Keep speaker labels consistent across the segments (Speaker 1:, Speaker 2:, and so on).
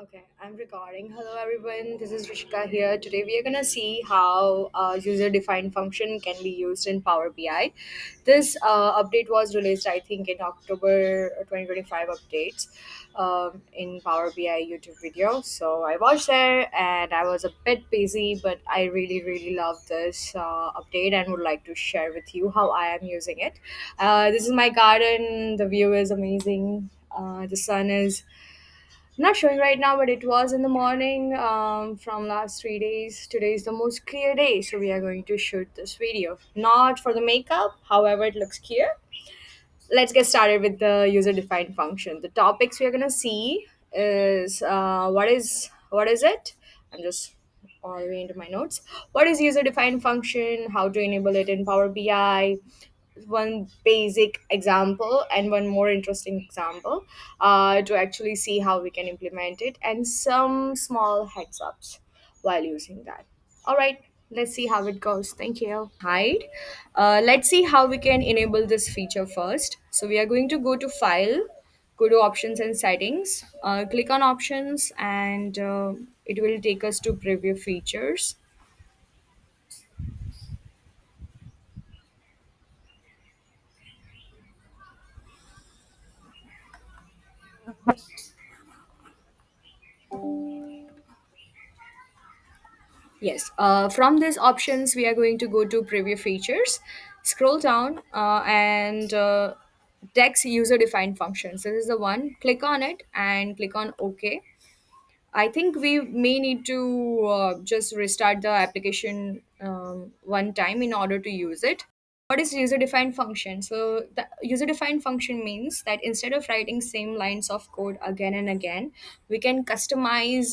Speaker 1: Okay, I'm recording. Hello, everyone. This is Rishika here. Today, we are gonna see how user-defined function can be used in Power BI. This update was released, I think, in October 2025 updates in Power BI YouTube video. So I watched there, and I was a bit busy, but I really, really love this update and would like to share with you how I am using it. This is my garden. The view is amazing. The sun is not showing right now, but it was in the morning from last 3 days. Today is the most clear day, so we are going to shoot this video. Not for the makeup, however, it looks clear. Let's get started with the user defined function. The topics we are gonna see is what is it? I'm just all the way into my notes. What is user defined function? How to enable it in Power BI? One basic example and one more interesting example to actually see how we can implement it, and some small heads ups while using that. All right, let's see how it goes. Thank you. Hide. Let's see how we can enable this feature first. So we are going to go to File, go to Options and Settings, click on Options, and it will take us to Preview Features. Yes. From these options, we are going to go to Preview Features, scroll down, and text user defined functions. This is the one. Click on it and click on OK. I think we may need to just restart the application one time in order to use it. What is user defined function? So the user defined function means that instead of writing same lines of code again and again, we can customize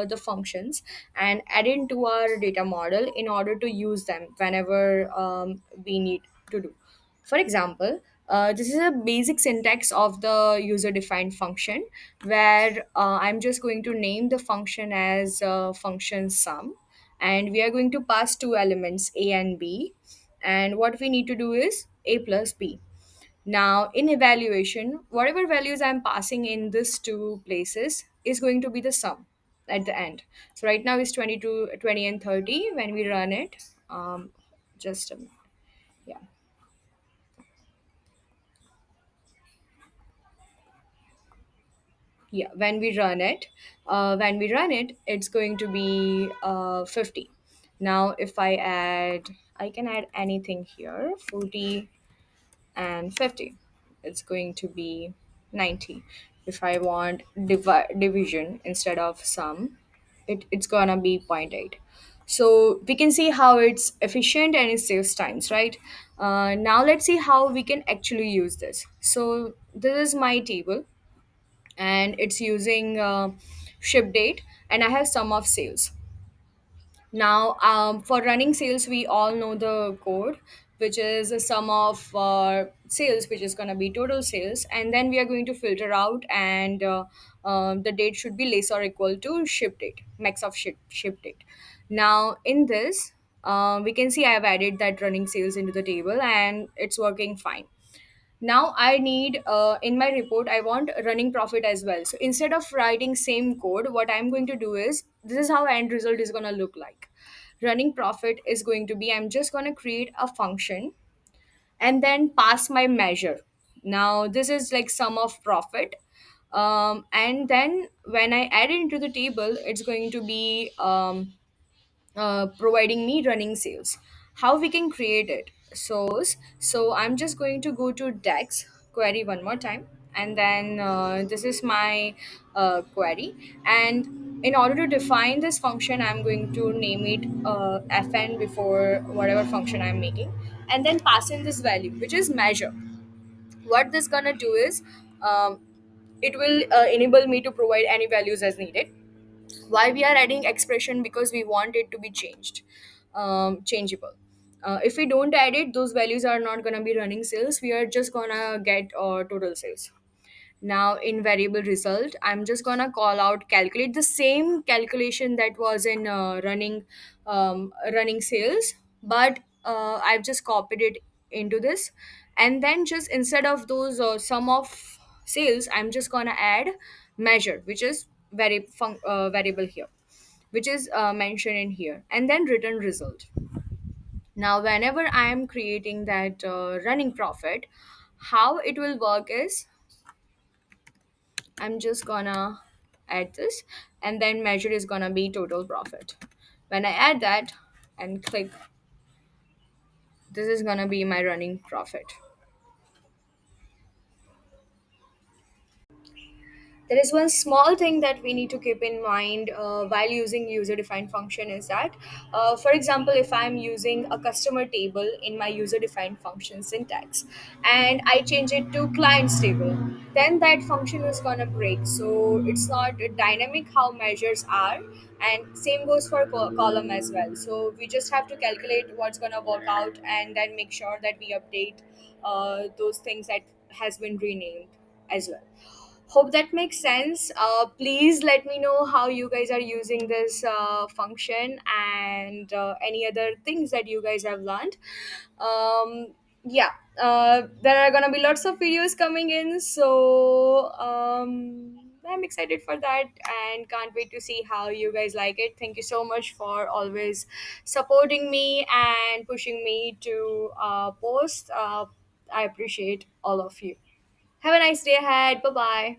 Speaker 1: the functions and add into our data model in order to use them whenever we need to do. For example, this is a basic syntax of the user defined function where I'm just going to name the function as function sum, and we are going to pass two elements a and b, and what we need to do is a plus b. Now in evaluation, whatever values I'm passing in these two places is going to be the sum at the end. So right now is 22, 20, and 30. When we run it, just a minute. Yeah. Yeah, when we run it it's going to be 50. Now if I can add anything here, 40 and 50, it's going to be 90. If I want division instead of sum, it's gonna be zero point 0.8. So we can see how it's efficient and it saves times, right? Now let's see how we can actually use this. So this is my table, and it's using ship date, and I have sum of sales. Now for running sales, we all know the code, which is a sum of sales, which is going to be total sales, and then we are going to filter out, and the date should be less or equal to ship date, max of ship date. Now in this, we can see I have added that running sales into the table, and it's working fine. Now I need in my report I want running profit as well. So instead of writing same code, what I'm going to do is, this is how end result is going to look like. Running profit is going to be, I'm just going to create a function and then pass my measure. Now this is like sum of profit, and then when I add it into the table, it's going to be providing me running sales. How we can create it? So I'm just going to go to dex query one more time, and then this is my query. And in order to define this function, I'm going to name it fn before whatever function I'm making, and then pass in this value, which is measure. What this gonna do is, it will enable me to provide any values as needed. Why we are adding expression? Because we want it to be changeable. If we don't add it, those values are not going to be running sales, we are just going to get total sales. Now in variable result, I'm just gonna call out calculate, the same calculation that was in running sales, but I've just copied it into this. And then just instead of those sum of sales, I'm just gonna add measure, which is variable here, which is mentioned in here, and then return result. Now whenever I am creating that running profit, how it will work is I'm just gonna add this, and then measure is gonna be total profit. When I add that and click, this is gonna be my running profit. There is one small thing that we need to keep in mind while using user defined function is that, for example, if I'm using a customer table in my user defined function syntax and I change it to clients table, then that function is gonna break. So it's not dynamic how measures are, and same goes for column as well. So we just have to calculate what's gonna work out and then make sure that we update those things that has been renamed as well. Hope that makes sense. Please let me know how you guys are using this function, and any other things that you guys have learned. Yeah, there are gonna be lots of videos coming in, so I'm excited for that and can't wait to see how you guys like it. Thank you so much for always supporting me and pushing me to post. I appreciate all of you. Have a nice day ahead. Bye bye.